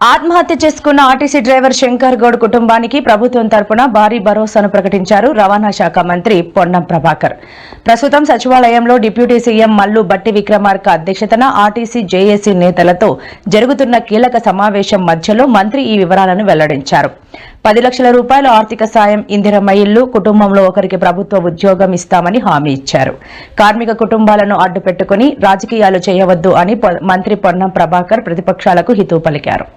ఆత్మహత్య చేసుకున్న RTC driver Shankar Goud కుటుంబానికి ప్రభుత్వం తరపున భారీ భరోసాను ప్రకటించారు రవాణా శాఖ మంత్రి పొన్నం ప్రభాకర్. ప్రస్తుతం సచివాలయంలో డిప్యూటీ సీఎం మల్లు బట్టి విక్రమార్క అధ్యక్షతన ఆర్టీసీ జేఏసీ నేతలతో జరుగుతున్న కీలక సమావేశం మధ్యలో మంత్రి ఈ వివరాలను వెల్లడించారు. 10 లక్షల రూపాయల ఆర్థిక సాయం, ఇందిరమ్మ ఇల్లు, కుటుంబంలో ఒకరికి ప్రభుత్వ ఉద్యోగం ఇస్తామని హామీ ఇచ్చారు. కార్మిక కుటుంబాలను అడ్డుపెట్టుకుని రాజకీయాలు చేయవద్దు అని మంత్రి పొన్నం ప్రభాకర్ ప్రతిపక్షాలకు హితవు పలికారు.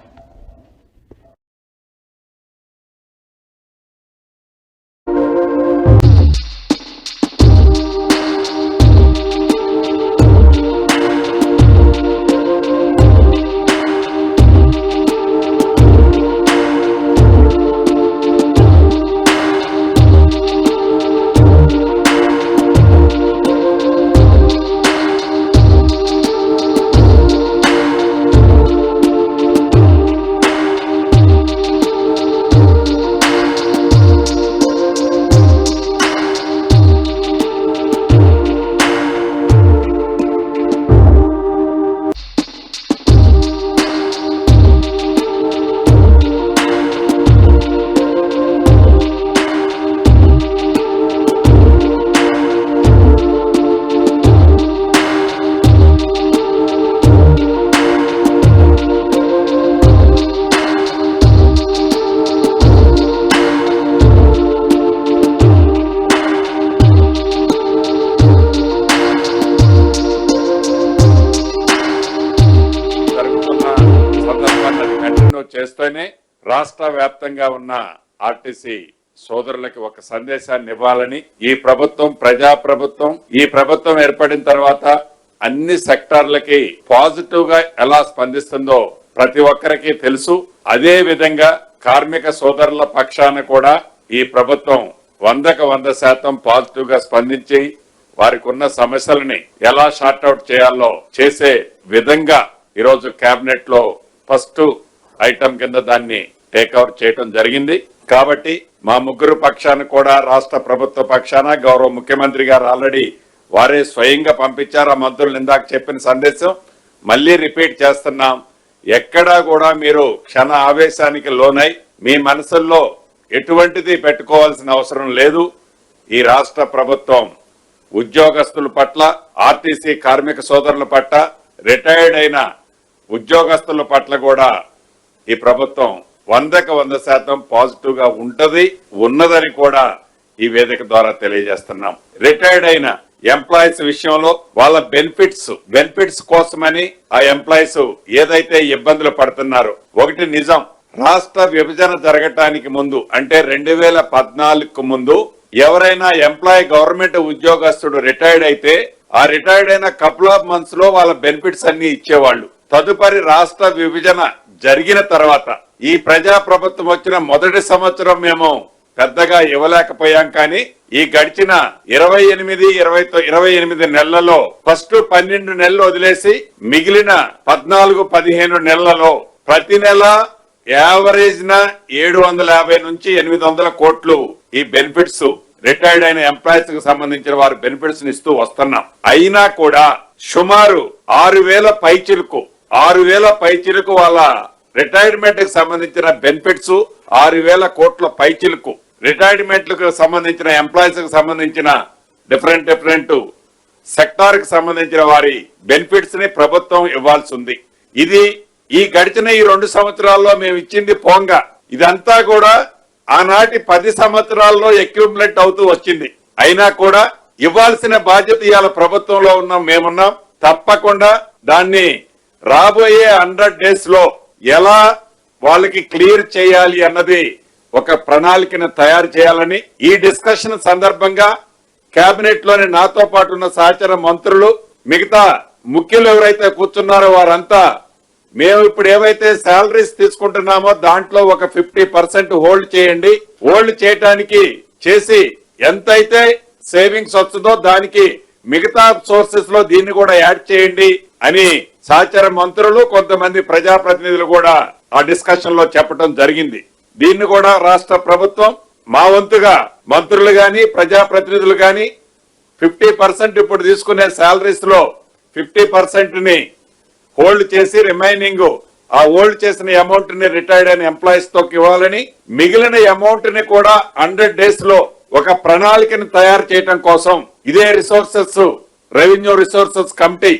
చేస్తేనే రాష్ట్ర వ్యాప్తంగా ఉన్న ఆర్టీసీ సోదరులకి ఒక సందేశాన్ని ఇవ్వాలని ఈ ప్రభుత్వం ప్రజాప్రభుత్వం ఈ ప్రభుత్వం ఏర్పడిన తర్వాత అన్ని సెక్టార్లకి పాజిటివ్ గా ఎలా స్పందిస్తుందో ప్రతి ఒక్కరికి తెలుసు. అదే విధంగా కార్మిక సోదరుల పక్షాన కూడా ఈ ప్రభుత్వం 100% పాజిటివ్ గా స్పందించి వారికి ఉన్న సమస్యలని ఎలా షార్ట్ అవుట్ చేయాలో చేసే విధంగా ఈరోజు కేబినెట్ లో ఫస్ట్ ఐటమ్ కింద దాన్ని టేక్అవుట్ చేయడం జరిగింది. కాబట్టి మా ముగ్గురు పక్షాన కూడా రాష్ట్ర ప్రభుత్వ పక్షాన గౌరవ ముఖ్యమంత్రి గారు ఆల్రెడీ వారే స్వయంగా పంపించారు. ఆ మంత్రులు ఇందాక చెప్పిన సందేశం మళ్ళీ రిపీట్ చేస్తున్నాం. ఎక్కడా కూడా మీరు క్షణ ఆవేశానికి లోనై మీ మనసుల్లో ఎటువంటిది పెట్టుకోవాల్సిన అవసరం లేదు. ఈ రాష్ట్ర ప్రభుత్వం ఉద్యోగస్తుల పట్ల, ఆర్టీసీ కార్మిక సోదరుల పట్ల, రిటైర్డ్ అయిన ఉద్యోగస్తుల పట్ల కూడా ఈ ప్రభుత్వం 100% పాజిటివ్ గా ఉన్నదని కూడా ఈ వేదిక ద్వారా తెలియజేస్తున్నాం. రిటైర్డ్ అయిన ఎంప్లాయీస్ విషయంలో వాళ్ళ బెనిఫిట్స్ కోసమని ఆ ఎంప్లాయీస్ ఏదైతే ఇబ్బందులు పడుతున్నారో, ఒకటి నిజం, రాష్ట్ర విభజన జరగటానికి ముందు అంటే 2014 ముందు ఎవరైనా ఎంప్లాయీ గవర్నమెంట్ ఉద్యోగస్తుడు రిటైర్డ్ అయితే ఆ రిటైర్డ్ అయిన కపుల్ ఆఫ్ మంత్స్ లో వాళ్ళ బెనిఫిట్స్ అన్ని ఇచ్చేవాళ్ళు. తదుపరి రాష్ట్ర విభజన జరిగిన తర్వాత ఈ ప్రజా ప్రభుత్వం వచ్చిన మొదటి సంవత్సరం మేము పెద్దగా ఇవ్వలేకపోయాం. కానీ ఈ గడిచిన 28 నెలలలో ఫస్ట్ 12 నెలలు వదిలేసి మిగిలిన 14-15 నెలలలో ప్రతి నెల యావరేజ్ న 750 నుంచి 800 కోట్లు ఈ బెనిఫిట్స్ రిటైర్డ్ అయిన ఎంప్లాయీస్ కు సంబంధించిన వారి బెనిఫిట్స్ ఇస్తూ వస్తున్నాం. అయినా కూడా సుమారు 6,000 పైచిలకు వాళ్ళ రిటైర్మెంట్ కి సంబంధించిన బెనిఫిట్స్ 6,000 కోట్ల పైచిలకు రిటైర్మెంట్ కు సంబంధించిన ఎంప్లాయీస్ కు సంబంధించిన డిఫరెంట్ సెక్టార్ కి సంబంధించిన వారి బెనిఫిట్స్ ని ప్రభుత్వం ఇవ్వాల్సి ఉంది. ఇది ఈ గడిచిన ఈ 2 సంవత్సరాల్లో మేము ఇచ్చింది పోంగా ఇదంతా కూడా ఆనాటి 10 సంవత్సరాల్లో అక్యూములేట్ అవుతూ వచ్చింది. అయినా కూడా ఇవ్వాల్సిన బాధ్యత ఇవాళ ప్రభుత్వంలో ఉన్నాం, మేమున్నాం. తప్పకుండా దాన్ని రాబోయే 100 days లో ఎలా వాళ్ళకి క్లియర్ చేయాలి అన్నది ఒక ప్రణాళికను తయారు చేయాలని ఈ డిస్కషన్ సందర్భంగా కేబినెట్ లోని నాతో పాటు ఉన్న సహచర మంత్రులు, మిగతా ముఖ్యులు ఎవరైతే కూర్చున్నారో వారంతా మేము ఇప్పుడు ఏవైతే శాలరీస్ తీసుకుంటున్నామో దాంట్లో ఒక 50% హోల్డ్ చేయండి. హోల్డ్ చేయటానికి చేసి ఎంతైతే సేవింగ్స్ వస్తుందో దానికి మిగతా సోర్సెస్ లో దీన్ని కూడా యాడ్ చేయండి అని సహచర మంత్రులు, కొంతమంది ప్రజాప్రతినిధులు కూడా ఆ డిస్కషన్ లో చెప్పడం జరిగింది. దీన్ని కూడా రాష్ట్ర ప్రభుత్వం మా వంతుగా మంత్రులు గాని ప్రజాప్రతినిధులు గాని 50% ఇప్పుడు తీసుకునే శాలరీస్ లో 50% ని హోల్డ్ చేసి రిమైనింగ్ ఆ ఓల్డ్ చేసిన అమౌంట్ ని రిటైర్డ్ అయిన ఎంప్లాయీస్ తో ఇవ్వాలని, మిగిలిన అమౌంట్ ని కూడా 100 days లో ఒక ప్రణాళికను తయారు చేయడం కోసం ఇదే resources revenue resources committee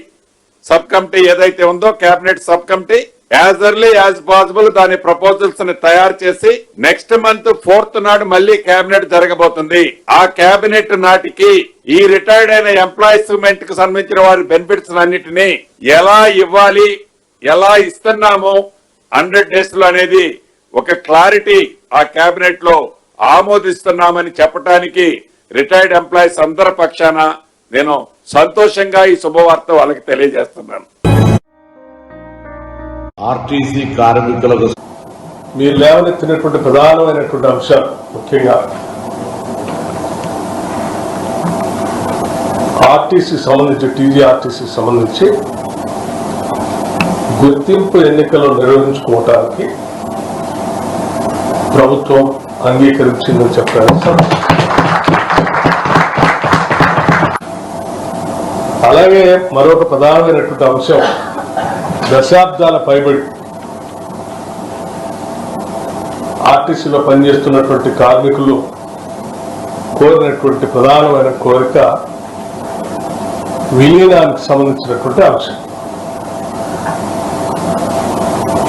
sub committee ఏదైతే ఉందో cabinet sub committee as early as possible దాని ప్రపోజల్స్ ని తయారు చేసి నెక్స్ట్ మంత్ 4th నాడు మళ్ళీ కేబినెట్ జరగబోతుంది. ఆ కేబినెట్ నాటికి ఈ రిటైర్డ్ అయిన ఎంప్లాయీస్మెంట్ కు సంబంధించిన వారి బెనిఫిట్స్ అన్నిటినీ ఎలా ఇవ్వాలి, ఎలా ఇస్తున్నాము 100 days లో అనేది ఒక క్లారిటీ ఆ కేబినెట్ లో ఆమోదిస్తున్నామని చెప్పడానికి రిటైర్డ్ ఎంప్లాయీస్ అందరి పక్షాన నేను సంతోషంగా ఈ శుభవార్త వాళ్ళకి తెలియజేస్తున్నాను. ఆర్టీసీ కార్మికులకు మీరు లేవనెత్తినటువంటి ప్రధానమైనటువంటి అంశాలు ముఖ్యంగా ఆర్టీసీ సంబంధించి టీజీఆర్టీసీ సంబంధించి గుర్తింపు ఎన్నికలు నిర్వహించుకోవటానికి ప్రభుత్వం అంగీకరించిందని చెప్పారు. అలాగే మరొక ప్రధానమైనటువంటి అంశం దశాబ్దాల పైబడి ఆర్టీసీలో పనిచేస్తున్నటువంటి కార్మికులు కోరినటువంటి ప్రధానమైన కోరిక విలీనానికి సంబంధించినటువంటి అంశం.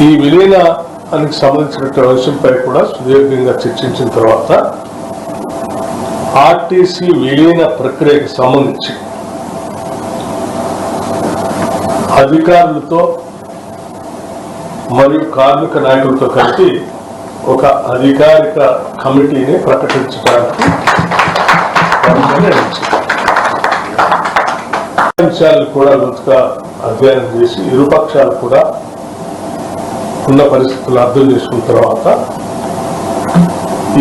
ఈ విలీనానికి సంబంధించినటువంటి అంశంపై కూడా సుదీర్ఘంగా చర్చించిన తర్వాత ఆర్టీసీ విలీన ప్రక్రియకు సంబంధించి అధికారులతో మరియు కార్మిక నాయకులతో కలిపి ఒక అధికారిక కమిటీని ప్రకటించడానికి అంశాలను కూడా లోతుగా అధ్యయనం చేసి ఇరుపక్షాలు కూడా ఉన్న పరిస్థితులు అర్థం చేసుకున్న తర్వాత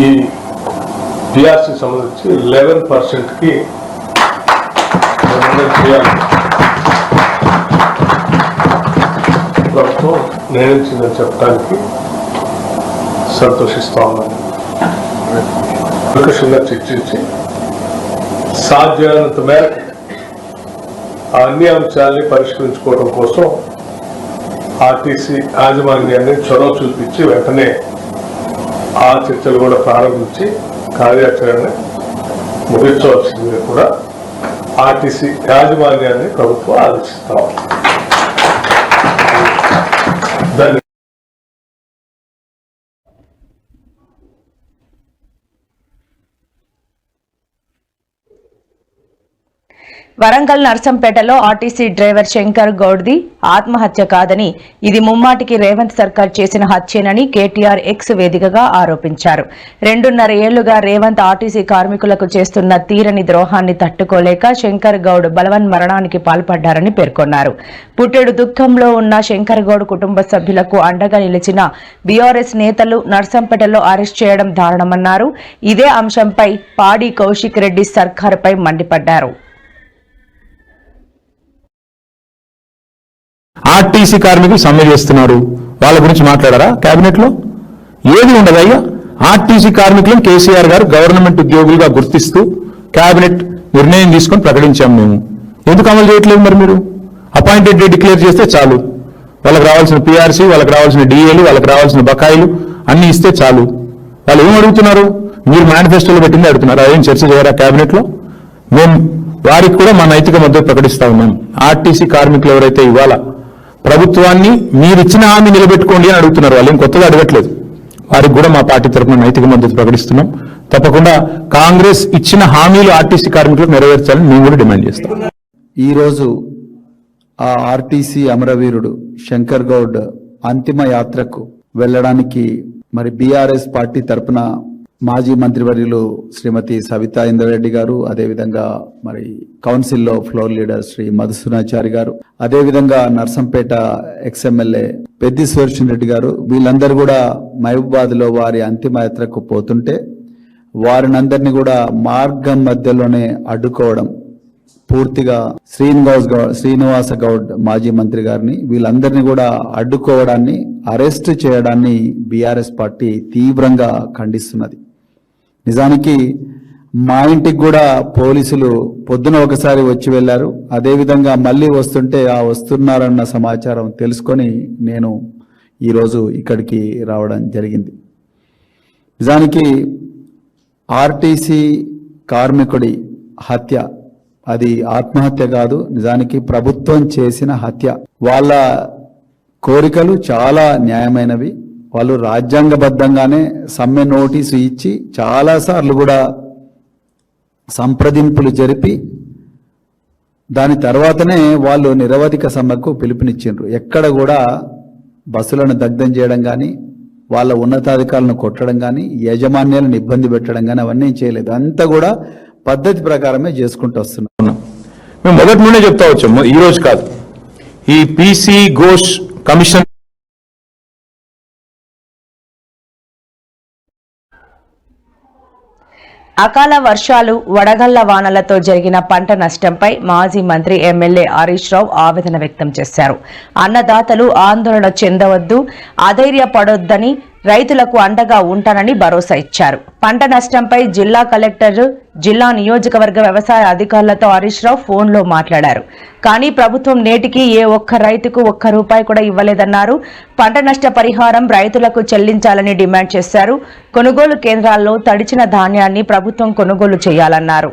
ఈ పిఆర్సీ సంబంధించి 11%కి చేయాలి ప్రభుత్వం నిర్ణయించిందని చెప్పడానికి సంతోషిస్తా ఉన్నాను. ప్రకృషంగా చర్చించి సాధ్యమైనంత మేరకు అన్ని అంశాలని పరిష్కరించుకోవడం కోసం ఆర్టీసీ యాజమాన్యాన్ని చొరవ చూపించి వెంటనే ఆ చర్చలు కూడా ప్రారంభించి కార్యాచరణ ముగించవలసింది కూడా ఆర్టీసీ యాజమాన్యాన్ని ప్రభుత్వం ఆదేశిస్తాం. వరంగల్ నర్సంపేటలో ఆర్టీసీ డ్రైవర్ శంకర్ గౌడ్ది ఆత్మహత్య కాదని, ఇది ముమ్మాటికి రేవంత్ సర్కార్ చేసిన హత్యేనని కేటీఆర్ ఎక్స్ వేదికగా ఆరోపించారు. 2.5 ఏళ్లుగా రేవంత్ ఆర్టీసీ కార్మికులకు చేస్తున్న తీరని ద్రోహాన్ని తట్టుకోలేక శంకర్ గౌడ్ బలవన్ మరణానికి పాల్పడ్డారని పేర్కొన్నారు. పుట్టెడు దుఃఖంలో ఉన్న శంకర్ గౌడ్ కుటుంబ సభ్యులకు అండగా నిలిచిన బీఆర్ఎస్ నేతలు నర్సంపేటలో అరెస్ట్ చేయడం దారుణమన్నారు. ఇదే అంశంపై పాడి కౌశిక్ రెడ్డి సర్కారుపై మండిపడ్డారు. ఆర్టీసీ కార్మికులు సమ్మె చేస్తున్నారు, వాళ్ళ గురించి మాట్లాడారా కేబినెట్ లో? ఏది ఉండదయ్యా. ఆర్టీసీ కార్మికులను కేసీఆర్ గారు గవర్నమెంట్ ఉద్యోగులుగా గుర్తిస్తూ కేబినెట్ నిర్ణయం తీసుకొని ప్రకటించాం. మేము ఎందుకు అమలు చేయట్లేదు? మరి మీరు అపాయింటెడ్ డే డిక్లేర్ చేస్తే చాలు, వాళ్ళకి రావాల్సిన పీఆర్సీ, వాళ్ళకి రావాల్సిన డిఏలు, వాళ్ళకి రావాల్సిన బకాయిలు అన్ని ఇస్తే చాలు. వాళ్ళు ఏం అడుగుతున్నారు? మీరు మేనిఫెస్టోలో పెట్టింది అడుగుతున్నారు. అదేం చర్చ చేయరా కేబినెట్ లో? మేము వారికి కూడా మా నైతిక మద్దతు ప్రకటిస్తా ఉన్నాం. ఆర్టీసీ కార్మికులు ఎవరైతే ఇవాళ ప్రభుత్వాన్ని మీరిచ్చిన హామీ నిలబెట్టుకోండి అని అడుగుతున్నారు, వాళ్ళు ఏం కొత్తగా అడగట్లేదు. వారికి కూడా మా పార్టీ తరఫున నైతిక మద్దతు ప్రకటిస్తున్నాం. తప్పకుండా కాంగ్రెస్ ఇచ్చిన హామీలు ఆర్టీసీ కార్మికులకు నెరవేర్చాలని మేము కూడా డిమాండ్ చేస్తాం. ఈరోజు ఆ ఆర్టీసీ అమరవీరుడు శంకర్ గౌడ్ అంతిమ యాత్రకు వెళ్ళడానికి మరి బీఆర్ఎస్ పార్టీ తరఫున మాజీ మంత్రివర్యులు శ్రీమతి సవితా ఇంద్రారెడ్డి గారు, అదేవిధంగా మరి కౌన్సిల్లో ఫ్లోర్ లీడర్ శ్రీ మధుసూనాచారి గారు, అదేవిధంగా నర్సంపేట ఎక్స్ఎమ్మెల్యే పెద్ది సుదర్శన్ రెడ్డి గారు, వీళ్ళందరూ కూడా మహబూబాద్ లో వారి అంతిమయాత్రకు పోతుంటే వారినందరినీ కూడా మార్గం మధ్యలోనే అడ్డుకోవడం, పూర్తిగా శ్రీనివాస గౌడ్ మాజీ మంత్రి గారిని వీళ్ళందరినీ కూడా అడ్డుకోవడాన్ని, అరెస్ట్ చేయడాన్ని బీఆర్ఎస్ పార్టీ తీవ్రంగా ఖండిస్తున్నది. నిజానికి మా ఇంటికి కూడా పోలీసులు పొద్దున ఒకసారి వచ్చి వెళ్లారు. అదేవిధంగా మళ్ళీ వస్తుంటే ఆ వస్తున్నారన్న సమాచారం తెలుసుకొని నేను ఈరోజు ఇక్కడికి రావడం జరిగింది. నిజానికి ఆర్టీసీ కార్మికుడి హత్య అది ఆత్మహత్య కాదు, నిజానికి ప్రభుత్వం చేసిన హత్య. వాళ్ళ కోరికలు చాలా న్యాయమైనవి. వాళ్ళు రాజ్యాంగబద్ధంగానే సమ్మె నోటీసు ఇచ్చి చాలాసార్లు కూడా సంప్రదింపులు జరిపి దాని తర్వాతనే వాళ్ళు నిరవధిక సమ్మెకు పిలుపునిచ్చిండ్రు. ఎక్కడ కూడా బస్సులను దగ్ధం చేయడం కానీ, వాళ్ళ ఉన్నతాధికారులను కొట్టడం కానీ, యాజమాన్యాలను ఇబ్బంది పెట్టడం కానీ అవన్నీ చేయలేదు. అంతా కూడా పద్ధతి ప్రకారమే చేసుకుంటూ వస్తున్నాం. మేము మొదటి నుండే చెప్తా వచ్చాము, ఈ రోజు కాదు. ఈ పీసీ ఘోష్ కమిషన్ అకాల వర్షాలు, వడగళ్ల వానలతో జరిగిన పంట నష్టంపై మాజీ మంత్రి ఎమ్మెల్యే హరీష్ రావు ఆవేదన వ్యక్తం చేశారు. అన్నదాతలు ఆందోళన చెందవద్దు, అధైర్యపడొద్దని, రైతులకు అండగా ఉంటానని భరోసా ఇచ్చారు. పంట నష్టంపై జిల్లా కలెక్టర్, జిల్లా నియోజకవర్గ వ్యవసాయ అధికారులతో హరీష్ రావు ఫోన్లో మాట్లాడారు. కానీ ప్రభుత్వం నేటికి ఏ ఒక్క రైతుకు ఒక్క రూపాయి కూడా ఇవ్వలేదన్నారు. పంట నష్ట పరిహారం రైతులకు చెల్లించాలని డిమాండ్ చేశారు. కొనుగోలు కేంద్రాల్లో తడిచిన ధాన్యాన్ని ప్రభుత్వం కొనుగోలు చేయాలన్నారు.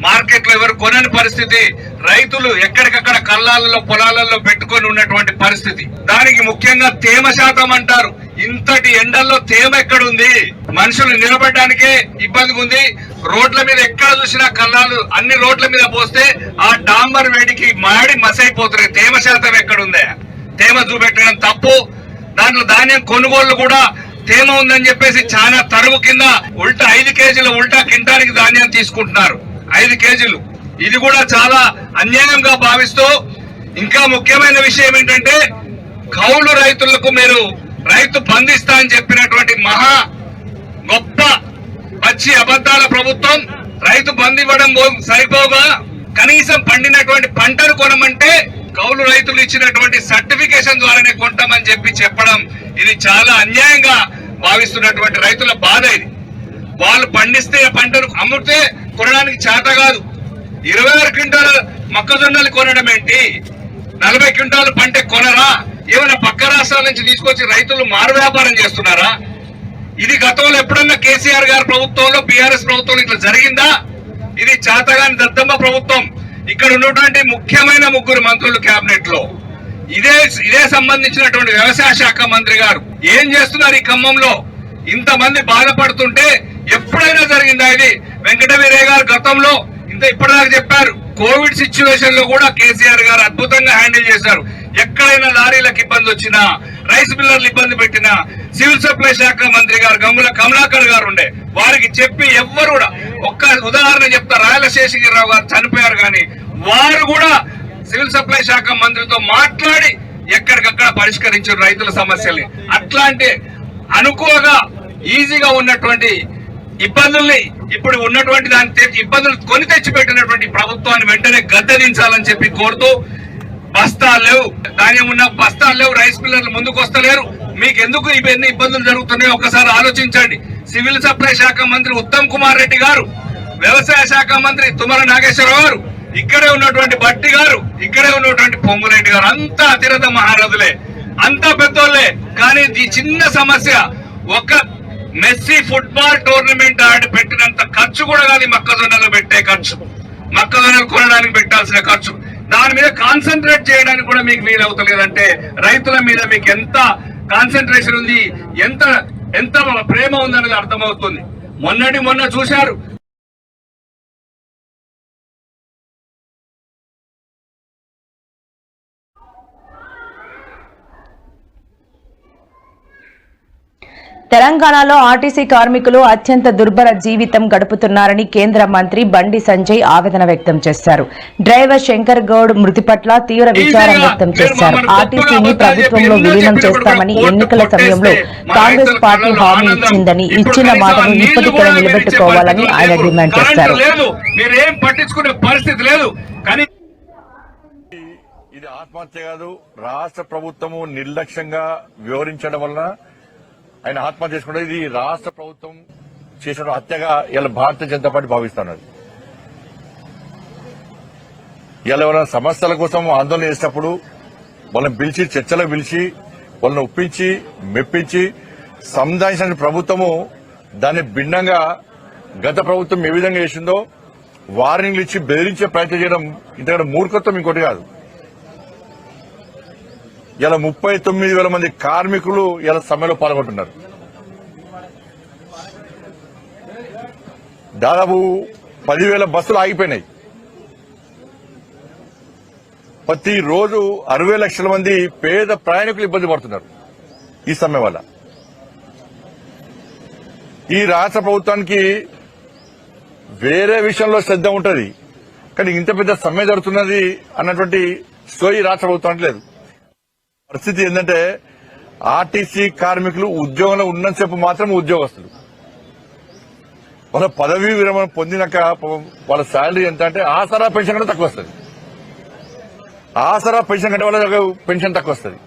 మార్కెట్లో ఎవరు కొనని పరిస్థితి, రైతులు ఎక్కడికక్కడ కళ్ళాలలో పొలాలలో పెట్టుకొని ఉన్నటువంటి పరిస్థితి. దానికి ముఖ్యంగా తేమ శాతం అంటారు. ఇంతటి ఎండల్లో తేమ ఎక్కడుంది? మనుషులు నిలబడడానికే ఇబ్బందిగా ఉంది. రోడ్ల మీద ఎక్కడ చూసినా కళ్ళాలు అన్ని రోడ్ల మీద పోస్తే ఆ డాంబర్ వేడికి మాడి మసైపోతున్నాయి. తేమ శాతం ఎక్కడుందే? తేమ చూపెట్టడం తప్పు. దాంట్లో ధాన్యం కొనుగోళ్లు కూడా తేమ ఉందని చెప్పేసి చాలా తరుగు కింద ఉల్టా 5 కేజీల ఉల్టా కింటానికి ధాన్యం తీసుకుంటున్నారు. 5 కేజీలు. ఇది కూడా చాలా అన్యాయంగా భావిస్తూ, ఇంకా ముఖ్యమైన విషయం ఏంటంటే కౌలు రైతులకు మీరు రైతు బంధిస్తా అని చెప్పినటువంటి మహా గొప్ప పచ్చి అబద్దాల ప్రభుత్వం రైతు బంధు ఇవ్వడం సరిపోగా కనీసం పండినటువంటి పంటను కొనమంటే కౌలు రైతులు ఇచ్చినటువంటి సర్టిఫికేషన్ ద్వారానే కొంటామని చెప్పడం ఇది చాలా అన్యాయంగా భావిస్తున్నటువంటి రైతుల బాధ ఇది. వాళ్ళు పండిస్తే పంటను అమ్ముతే కొనడానికి చేత కాదు. 26 క్వింటాల మొక్కజొన్నలు కొనడం ఏంటి? 40 క్వింటాలు పంట కొనరా? ఏమైనా పక్క రాష్ట్రాల నుంచి తీసుకొచ్చి రైతులు మారు వ్యాపారం చేస్తున్నారా? ఇది గతంలో ఎప్పుడన్నా కేసీఆర్ గారి ప్రభుత్వంలో, బీఆర్ఎస్ ప్రభుత్వంలో ఇట్లా జరిగిందా? ఇది చేతగాని దద్దమ్మ ప్రభుత్వం. ఇక్కడ ఉన్నటువంటి ముఖ్యమైన 3 మంత్రులు కేబినెట్ లో ఇదే సంబంధించినటువంటి వ్యవసాయ శాఖ మంత్రి గారు ఏం చేస్తున్నారు? ఈ ఖమ్మంలో ఇంతమంది బాధపడుతుంటే ఎప్పుడైనా జరిగిందా ఇది? వెంకటవీరయ్య గారు గతంలో ఇప్పటిదాకా చెప్పారు. కోవిడ్ సిచ్యువేషన్ లో కూడా కేసీఆర్ గారు అద్భుతంగా హ్యాండిల్ చేశారు. ఎక్కడైనా లారీలకు ఇబ్బంది వచ్చినా, రైస్ మిల్లర్లు ఇబ్బంది పెట్టినా సివిల్ సప్లై శాఖ మంత్రి గారు గంగుల కమలాకర్ గారు ఉండే, వారికి చెప్పి ఎవ్వరు కూడా ఒక్క ఉదాహరణ చెప్తా, రాయల శేషగిరిరావు గారు చనిపోయారు కానీ వారు కూడా సివిల్ సప్లై శాఖ మంత్రితో మాట్లాడి ఎక్కడికక్కడ పరిష్కరించారు రైతుల సమస్యల్ని. అట్లాంటి అనుకోగా ఈజీగా ఉన్నటువంటి ఇబ్బందుల్ని ఇప్పుడు ఉన్నటువంటి ఇబ్బందులు కొని తెచ్చిపెట్టినటువంటి ప్రభుత్వాన్ని వెంటనే గద్దెదించాలని చెప్పి కోరుతూ, బస్తాలు లేవు, ధాన్యం ఉన్న బస్తాలు లేవు, రైస్ మిల్లర్లు ముందుకు వస్తలేరు. మీకు ఎందుకు ఇవన్నీ ఇబ్బందులు జరుగుతున్నాయో ఒకసారి ఆలోచించండి. సివిల్ సప్లై శాఖ మంత్రి ఉత్తమ్ కుమార్ రెడ్డి గారు, వ్యవసాయ శాఖ మంత్రి తుమ్మల నాగేశ్వరరావు గారు, ఇక్కడే ఉన్నటువంటి భట్టి గారు, ఇక్కడే ఉన్నటువంటి పొంగురెడ్డి గారు అంతా అతిరథ మహారథులే, అంతా పెద్దోళ్లే. కానీ ఈ చిన్న సమస్య, ఒక మెస్సీ ఫుట్బాల్ టోర్నమెంట్ ఆడి పెట్టినంత ఖర్చు కూడా కాదు మొక్కజొన్నలు పెట్టే ఖర్చు, మొక్కజొన్నలు కొనడానికి పెట్టాల్సిన ఖర్చు. దాని మీద కాన్సన్ట్రేట్ చేయడానికి కూడా మీకు వీలవుతలేదంటే రైతుల మీద మీకు ఎంత కాన్సన్ట్రేషన్ ఉంది, ఎంత ప్రేమ ఉందనేది అర్థమవుతుంది. మొన్న చూశారు. తెలంగాణలో ఆర్టీసీ కార్మికులు అత్యంత దుర్భర జీవితం గడుపుతున్నారని కేంద్ర మంత్రి బండి సంజయ్ ఆవేదన వ్యక్తం చేశారు. డ్రైవర్ శంకర్ గౌడ్ మృతి పట్ల తీవ్ర విచారం వ్యక్తం చేశారు. ఆర్టీసీని ప్రభుత్వంలో విలీనం చేస్తామని ఎన్నికల సమయంలో కాంగ్రెస్ పార్టీ హామీ ఇచ్చిందని, ఇచ్చిన మాటను ఇప్పటికీ నిలబెట్టుకోవాలని ఆయన డిమాండ్ చేశారు. మీరేం పట్టించుకునే పరిస్థితి లేదు. కానీ ఇది ఆత్మహత్య కాదు, రాష్ట్ర ప్రభుత్వము నిర్లక్ష్యంగా వివరించడం వల్ల ఆయన ఆత్మహత్య చేసుకుంటే ఇది రాష్ట్ర ప్రభుత్వం చేసిన హత్యగా ఇలా భారతీయ జనతా పార్టీ భావిస్తున్నది. ఇలా ఎవరైనా సమస్యల కోసం ఆందోళన చేసినప్పుడు వాళ్ళని పిలిచి చర్చలకు పిలిచి వాళ్ళని ఒప్పించి మెప్పించి సంధానించిన ప్రభుత్వము దాన్ని భిన్నంగా గత ప్రభుత్వం ఏ విధంగా చేసిందో వార్నింగ్లు ఇచ్చి బెదిరించే ప్రయత్నం చేయడం ఇంతకంటే మూర్ఖత్వం ఇంకోటి కాదు. ఇలా 39,000 మంది కార్మికులు ఇలా సమ్మెలో పాల్గొంటున్నారు. దాదాపు 10,000 బస్సులు ఆగిపోయినాయి. ప్రతిరోజు 60 లక్షల మంది పేద ప్రయాణికులు ఇబ్బంది పడుతున్నారు ఈ సమ్మె వల్ల. ఈ రాష్ట్ర ప్రభుత్వానికి వేరే విషయంలో శ్రద్ధ ఉంటది, కానీ ఇంత పెద్ద సమ్మె జరుగుతున్నది అన్నటువంటి సోయి రాష్ట్ర ప్రభుత్వానికి లేదు. పరిస్థితి ఏంటంటే ఆర్టీసీ కార్మికులు ఉద్యోగంలో ఉన్నంతసేపు మాత్రం ఉద్యోగస్తులు. వాళ్ళ పదవీ విరమణ పొందినాక వాళ్ళ శాలరీ ఎంత అంటే ఆసరా పెన్షన్ కంటే తక్కువ వస్తుంది. ఆసరా పెన్షన్ కంటే వాళ్ళ పెన్షన్ తక్కువ వస్తుంది.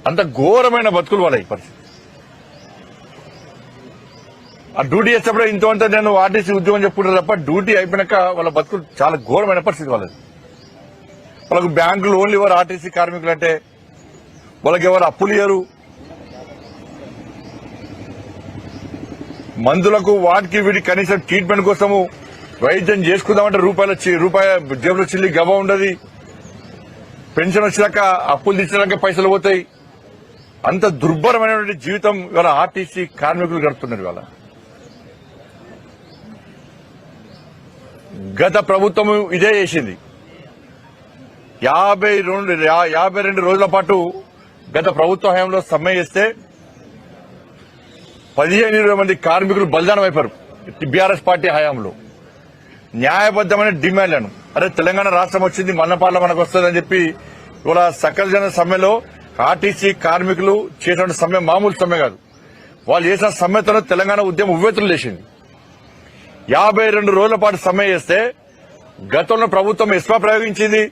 అంత ఘోరమైన బతుకులు వాళ్ళ ఈ పరిస్థితి. ఆ డ్యూటీ చేసేప్పుడు ఇంత నేను ఆర్టీసీ ఉద్యోగం చెప్పుకుంటారు తప్ప డ్యూటీ అయిపోయినాక వాళ్ళ బతుకులు చాలా ఘోరమైన పరిస్థితి వాళ్ళది. వాళ్ళకు బ్యాంకులు లోన్లు ఇవ్వరు ఆర్టీసీ కార్మికులు అంటే, వాళ్ళకి ఎవరు అప్పులు ఇయ్యరు. మందులకు వాటికి వీటికి కనీసం ట్రీట్మెంట్ కోసము వైద్యం చేసుకుందామంటే రూపాయి జేబులో చిల్లి గవ ఉండదు. పెన్షన్ వచ్చాక అప్పులు తీసినాక పైసలు పోతాయి. అంత దుర్భరమైనటువంటి జీవితం ఇవాళ ఆర్టీసీ కార్మికులు గడుపుతున్నారు. ఇవాళ గత ప్రభుత్వం ఇదే చేసింది. 52 రోజుల పాటు గత ప్రభుత్వ హయాంలో సమ్మె చేస్తే 15-20 మంది కార్మికులు బలిదానం అయిపోయారు బీఆర్ఎస్ పార్టీ హయాంలో. న్యాయబద్దమైన డిమాండ్లను అరే తెలంగాణ రాష్ట్రం వచ్చింది మన్నపార్ల మనకు వస్తుందని చెప్పి ఇవాళ సకల జన సమ్మెలో ఆర్టీసీ కార్మికులు చేసిన సమ్మె మామూలు సమ్మె కాదు. వాళ్ళు చేసిన సమ్మెతో తెలంగాణ ఉద్యమం ఉవ్వెత్తులు లేచింది. 52 రోజుల పాటు సమ్మె చేస్తే గతంలో ప్రభుత్వం ఎస్మా ప్రయోగించింది.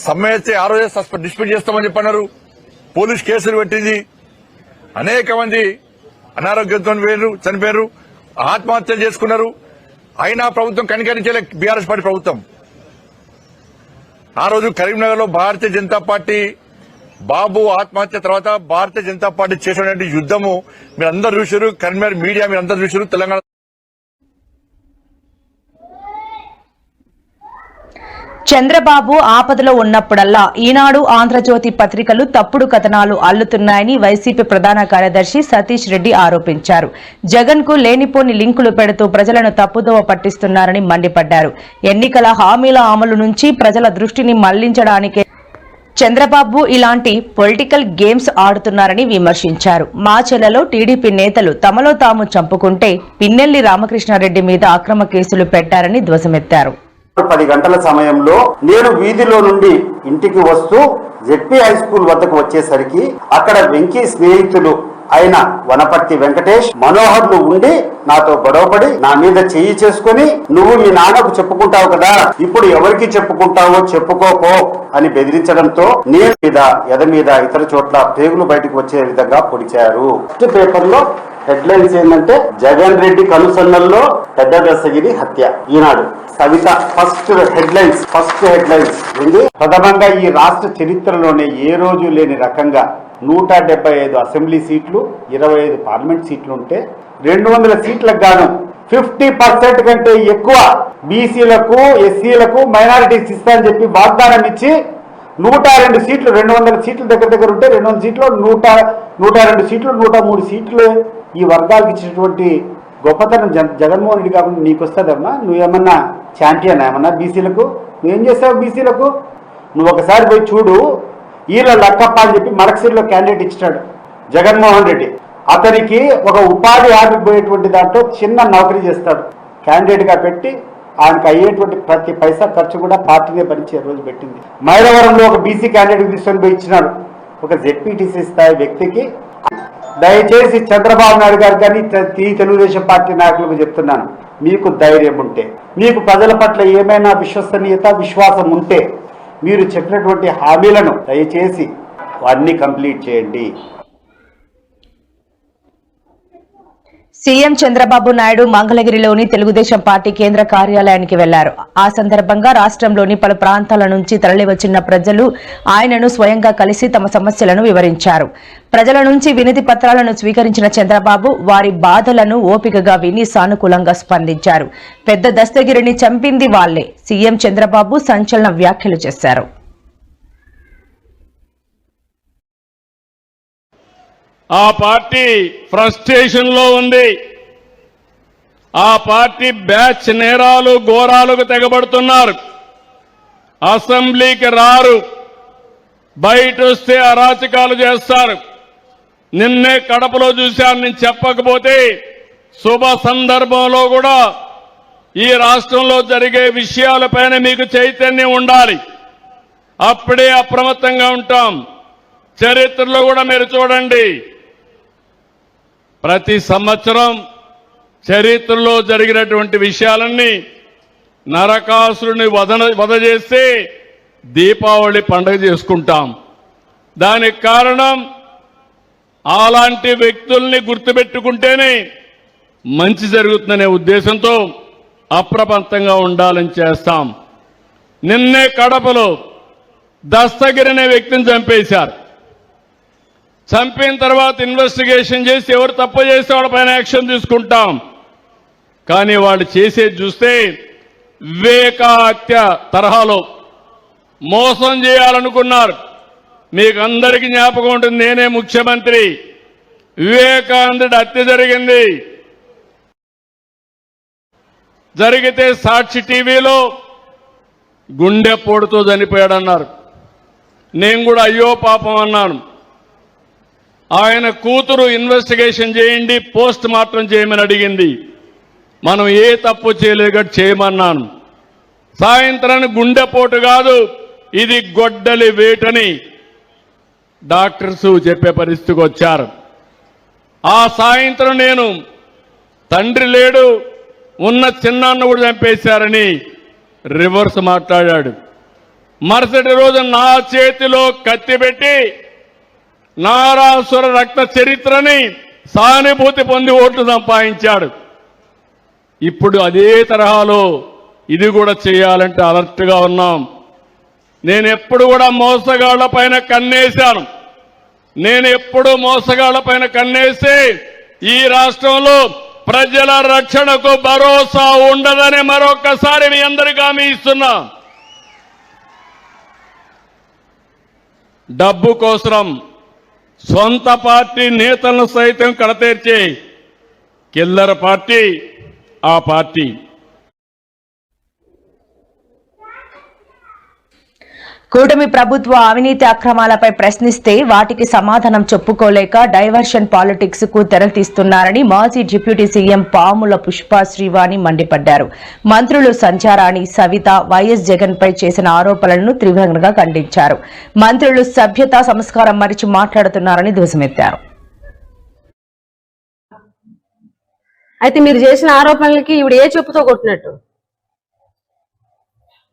సమ్మె చేస్తే ఆ రోజే డిస్మిస్ చేస్తామని చెప్పన్నారు. పోలీస్ కేసులు పెట్టింది. అనేక మంది అనారోగ్యంతో చనిపోయారు, ఆత్మహత్యలు చేసుకున్నారు. అయినా ప్రభుత్వం కనికరించలే బీఆర్ఎస్ పార్టీ ప్రభుత్వం. ఆ రోజు కరీంనగర్ లో భారతీయ జనతా పార్టీ బాబు ఆత్మహత్య తర్వాత భారతీయ జనతా పార్టీ చేసినటువంటి యుద్దము మీరందరూ చూశారు. కరీంనగర్ మీడియా మీరందరూ చూశారు. తెలంగాణ చంద్రబాబు ఆపదలో ఉన్నప్పుడల్లా ఈనాడు, ఆంధ్రజ్యోతి పత్రికలు తప్పుడు కథనాలు అల్లుతున్నాయని వైసీపీ ప్రధాన కార్యదర్శి సతీష్ రెడ్డి ఆరోపించారు. జగన్ కు లేనిపోని లింకులు పెడుతూ ప్రజలను తప్పుదోవ పట్టిస్తున్నారని మండిపడ్డారు. ఎన్నికల హామీల అమలు నుంచి ప్రజల దృష్టిని మళ్లించడానికే చంద్రబాబు ఇలాంటి పొలిటికల్ గేమ్స్ ఆడుతున్నారని విమర్శించారు. మాచెలలో టీడీపీ నేతలు తమలో తాము చంపుకుంటే పిన్నెల్లి రామకృష్ణారెడ్డి మీద అక్రమ కేసులు పెట్టారని ధ్వజమెత్తారు. 10 గంటల సమయంలో నేను వీధిలో నుండి ఇంటికి వస్తూ జెడ్పీ హై స్కూల్ వద్దకు వచ్చేసరికి అక్కడ వెంకీ స్నేహితులు అయిన వనపర్తి వెంకటేష్, మనోహర్లు ఉండి నాతో గొడవపడి నా మీద చెయ్యి చేసుకుని నువ్వు మీ నాన్నకు చెప్పుకుంటావు కదా, ఇప్పుడు ఎవరికి చెప్పుకుంటావో చెప్పుకోపో అని బెదిరించడంతో నేను ఎద మీద ఇతర చోట్ల పేగులు బయటకు వచ్చే విధంగా పొడిచారు. ఫస్ట్ పేపర్ లో హెడ్లైన్స్ ఏంటంటే జగన్ రెడ్డి కనుసన్నల్లో పెద్ద దశగిరి హత్య. ఈనాడు కవిత ఫస్ట్ హెడ్లైన్స్ ఏంది? ప్రథమంగా ఈ రాష్ట్ర చరిత్రలోనే ఏ రోజు లేని రకంగా 175 అసెంబ్లీ సీట్లు, 25 పార్లమెంట్ సీట్లు ఉంటే 200 సీట్లకు గాను 50% కంటే ఎక్కువ బీసీలకు, ఎస్సీలకు, మైనారిటీస్ ఇస్తానని చెప్పి వాగ్దానం ఇచ్చి 102 సీట్లు, 200 సీట్లు దగ్గర ఉంటే 200 సీట్లు 102 సీట్లు 103 సీట్లు ఈ వర్గాలకు ఇచ్చినటువంటి గొప్పతనం జగన్మోహన్ రెడ్డి కాకుండా నీకు వస్తుందమ్మా? నువ్వేమన్నా ఛాంపియన్ ఏమన్నా బీసీలకు? నువ్వేం చేస్తావు బీసీలకు? నువ్వు ఒకసారి పోయి చూడు. ఈల లక్కప్ప అని చెప్పి మడకసిరిలో క్యాండిడేట్ ఇచ్చినాడు జగన్మోహన్ రెడ్డి. అతనికి ఒక ఉపాధి హామీ పోయేటువంటి దాంట్లో చిన్న నౌకరీ చేస్తాడు, క్యాండిడేట్గా పెట్టి ఆయనకు అయ్యేటువంటి ప్రతి పైసా ఖర్చు కూడా పార్టీనే భరించే రోజు పెట్టింది. మైలవరంలో ఒక బీసీ క్యాండిడేట్ తీసుకొని పోయి ఇచ్చినాడు ఒక జెడ్పీటీసీ స్థాయి వ్యక్తికి. దయచేసి చంద్రబాబు నాయుడు గారు కానీ ఈ తెలుగుదేశం పార్టీ నాయకులకు చెప్తున్నాను, మీకు ధైర్యం ఉంటే, మీకు ప్రజల పట్ల ఏమైనా విశ్వసనీయత విశ్వాసం ఉంటే మీరు చెప్పినటువంటి హామీలను దయచేసి అన్ని కంప్లీట్ చేయండి. సీఎం చంద్రబాబు నాయుడు మంగళగిరిలోని తెలుగుదేశం పార్టీ కేంద్ర కార్యాలయానికి వెళ్లారు. ఆ సందర్భంగా రాష్ట్రంలోని పలు ప్రాంతాల నుంచి తరలివచ్చిన ప్రజలు ఆయనను స్వయంగా కలిసి తమ సమస్యలను వివరించారు. ప్రజల నుంచి వినతి పత్రాలను స్వీకరించిన చంద్రబాబు వారి బాధలను ఓపికగా విని సానుకూలంగా స్పందించారు. పెద్ద దస్తగిరిని చంపింది వాళ్లే. సీఎం చంద్రబాబు సంచలన వ్యాఖ్యలు చేశారు. ఆ పార్టీ ఫ్రస్ట్రేషన్ లో ఉంది. ఆ పార్టీ బ్యాచ్ నేరాలు ఘోరాలకు తెగబడుతున్నారు. అసెంబ్లీకి రారు, బయట వస్తే అరాచకాలు చేస్తారు. నిన్నే కడపలో చూశాను. నేను చెప్పకపోతే శుభ సందర్భంలో కూడా ఈ రాష్ట్రంలో జరిగే విషయాలపైన మీకు చైతన్యం ఉండాలి. అప్పుడే అప్రమత్తంగా ఉంటాం. చరిత్రలో కూడా మీరు చూడండి, ప్రతి సంవత్సరం చరిత్రలో జరిగినటువంటి విషయాలన్నీ నరకాసురుని వధ చేస్తే దీపావళి పండుగ చేసుకుంటాం. దానికి కారణం అలాంటి వ్యక్తుల్ని గుర్తుపెట్టుకుంటేనే మంచి జరుగుతుందనే ఉద్దేశంతో అప్రమత్తంగా ఉండాలని చేస్తాం. నిన్నే కడపలో దస్తగిరి అనే వ్యక్తిని చంపేశారు. చంపిన తర్వాత ఇన్వెస్టిగేషన్ చేసి ఎవరు తప్పు చేస్తే వాళ్ళపైన యాక్షన్ తీసుకుంటాం. కానీ వాళ్ళు చేసేది చూస్తే వివేక హత్య తరహాలో మోసం చేయాలనుకున్నారు. మీకు అందరికీ జ్ఞాపకం ఉంటుంది, నేనే ముఖ్యమంత్రి, వివేకానందుడి హత్య జరిగింది. జరిగితే సాక్షి టీవీలో గుండెపోటుతో చనిపోయాడన్నారు. నేను కూడా అయ్యో పాపం అన్నాను. ఆయన కూతురు ఇన్వెస్టిగేషన్ చేయండి, పోస్ట్ మార్టం చేయమని అడిగింది. మనం ఏ తప్పు చేయలేదు చేయమన్నాను. సాయంత్రాన్ని గుండెపోటు కాదు, ఇది గొడ్డలి వేటని డాక్టర్స్ చెప్పే పరిస్థితికి వచ్చారు. ఆ సాయంత్రం నేను తండ్రి లేడు, ఉన్న చిన్నాన్న కూడా చంపేశారని రివర్స్ మాట్లాడాడు. మరుసటి రోజు నా చేతిలో కత్తి పెట్టి నారాసుర రక్త చరిత్రని సానుభూతి పొంది ఓట్లు సంపాదించాడు. ఇప్పుడు అదే తరహాలో ఇది కూడా చేయాలంటే అలర్ట్గా ఉన్నాం. నేను ఎప్పుడు కూడా మోసగాళ్ల పైన కన్నేశాను. నేను ఎప్పుడు మోసగాళ్ల పైన కన్నేసి ఈ రాష్ట్రంలో ప్రజల రక్షణకు భరోసా ఉండదని మరొక్కసారి మీ అందరికీ హామీ ఇస్తున్నా. డబ్బు కోసం సొంత పార్టీ నేతలను సైతం కడతీర్చే కిల్లర్ పార్టీ ఆ పార్టీ. కూటమి ప్రభుత్వ అవినీతి అక్రమాలపై ప్రశ్నిస్తే వాటికి సమాధానం చెప్పుకోలేక డైవర్షన్ పాలిటిక్స్ కు తెరతీస్తున్నారని మాజీ డిప్యూటీ సీఎం పాముల పుష్ప శ్రీవాణి మండిపడ్డారు. మంత్రులు సంచారాణి, సవిత వైఎస్ జగన్ పై చేసిన ఆరోపణలను తీవ్రంగా ఖండించారు. మంత్రులు సభ్యత సంస్కారం మరిచి మాట్లాడుతున్నారని ధ్వజమెత్తారు. అయితే మీరు చేసిన ఆరోపణలకి ఇవిడ ఏ చెప్పుతో కొట్టినట్టు?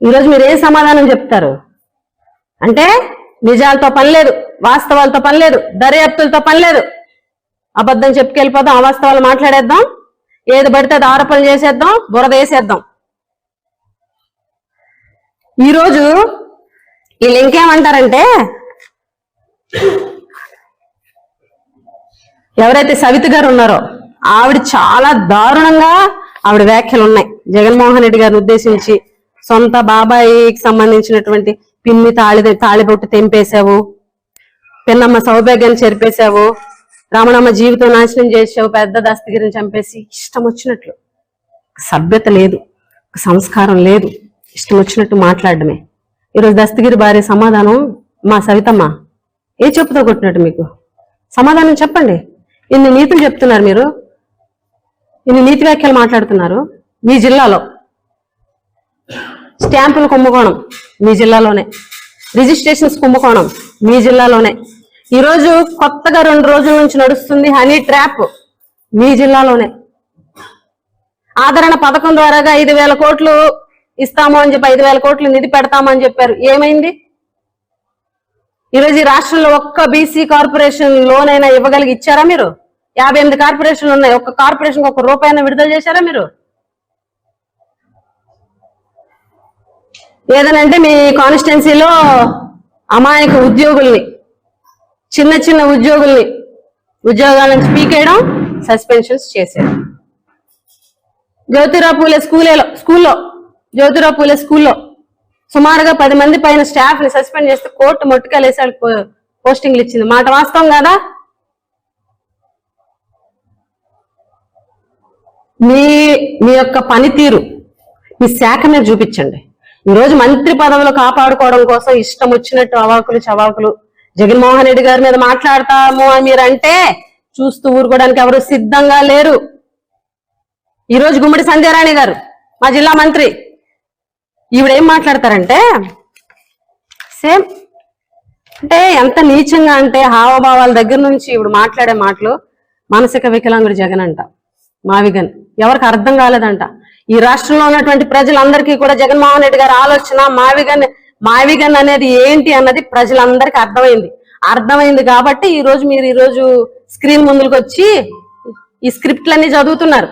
ఈరోజు మీరు ఏ సమాధానం చెప్తారు? అంటే నిజాలతో పని లేదు, వాస్తవాలతో పని లేదు, దర్యాప్తులతో పని లేదు. అబద్ధం చెప్పుకెళ్ళిపోదాం, అవాస్తవాలు మాట్లాడేద్దాం, ఏది పడితే అది ఆరోపణలు చేసేద్దాం, బురద వేసేద్దాం. ఈరోజు వీళ్ళు ఇంకేమంటారంటే, ఎవరైతే సవిత గారు ఉన్నారో ఆవిడ చాలా దారుణంగా ఆవిడ వ్యాఖ్యలు ఉన్నాయి. జగన్మోహన్ రెడ్డి గారిని ఉద్దేశించి సొంత బాబాయికి సంబంధించినటువంటి పిన్ని తాళిబొట్టు తెంపేశావు, పిన్నమ్మ సౌభాగ్యాన్ని చెరిపేశావు, రమణమ్మ జీవితం నాశనం చేసావు, పెద్ద దస్తగిరిని చంపేసి ఇష్టం వచ్చినట్లు. సభ్యత లేదు, సంస్కారం లేదు, ఇష్టం వచ్చినట్టు మాట్లాడడమే. ఈరోజు దస్తగిరి భార్య సమాధానం, మా సవితమ్మ ఏ చెప్పుతో కొట్టినట్టు మీకు సమాధానం చెప్పండి. ఇన్ని నీతులు చెప్తున్నారు మీరు, ఇన్ని నీతి వ్యాఖ్యలు మాట్లాడుతున్నారు. మీ జిల్లాలో స్టాంపుల కుంభకోణం మీ జిల్లాలోనే, రిజిస్ట్రేషన్స్ కుంభకోణం మీ జిల్లాలోనే. ఈరోజు కొత్తగా 2 రోజుల నుంచి నడుస్తుంది హనీ ట్రాప్ మీ జిల్లాలోనే. ఆదరణ పథకం ద్వారాగా 5,000 కోట్లు ఇస్తాము అని చెప్పి 5,000 కోట్లు నిధి పెడతామని చెప్పారు. ఏమైంది? ఈరోజు ఈ రాష్ట్రంలో ఒక్క బీసీ కార్పొరేషన్ లోన్ అయినా ఇవ్వగలిగి ఇచ్చారా మీరు? 58 కార్పొరేషన్లు ఉన్నాయి, ఒక్క కార్పొరేషన్ ₹1 విడుదల చేశారా మీరు? ఏదనంటే మీ కాన్స్టిట్యున్సీలో అమాయక ఉద్యోగుల్ని, చిన్న ఉద్యోగుల్ని ఉద్యోగాల నుంచి పీకేయడం, సస్పెన్షన్స్ చేశారు. జ్యోతిరావు పూలే స్కూల్లో సుమారుగా 10 మంది పైన స్టాఫ్ ని సస్పెండ్ చేస్తే కోర్టు మొట్టుకెళ్ళేసి పోస్టింగ్లు ఇచ్చింది. మాట వాస్తవం కదా? మీ యొక్క పనితీరు మీ శాఖ మీద చూపించండి. ఈరోజు మంత్రి పదవులు కాపాడుకోవడం కోసం ఇష్టం వచ్చినట్టు అవాకులు చవాకులు జగన్మోహన్ రెడ్డి గారి మీద మాట్లాడతాము అని మీరంటే చూస్తూ ఊరుకోవడానికి ఎవరు సిద్ధంగా లేరు. ఈరోజు గుమ్మడి సంధ్యారాణి గారు మా జిల్లా మంత్రి, ఈవిడేం మాట్లాడతారంటే సేమ్, అంటే ఎంత నీచంగా అంటే హావభావాల దగ్గర నుంచి ఈవిడ మాట్లాడే మాటలు మానసిక వికలాంగుడు జగన్ అంట, మావిగన్. ఎవరికి అర్థం కాలేదంట. ఈ రాష్ట్రంలో ఉన్నటువంటి ప్రజలందరికీ కూడా జగన్మోహన్ రెడ్డి గారి ఆలోచన మావిగన్ అనేది ఏంటి అన్నది ప్రజలందరికీ అర్థమైంది కాబట్టి మీరు ఈరోజు స్క్రీన్ ముందుకు వచ్చి ఈ స్క్రిప్ట్లన్నీ చదువుతున్నారు.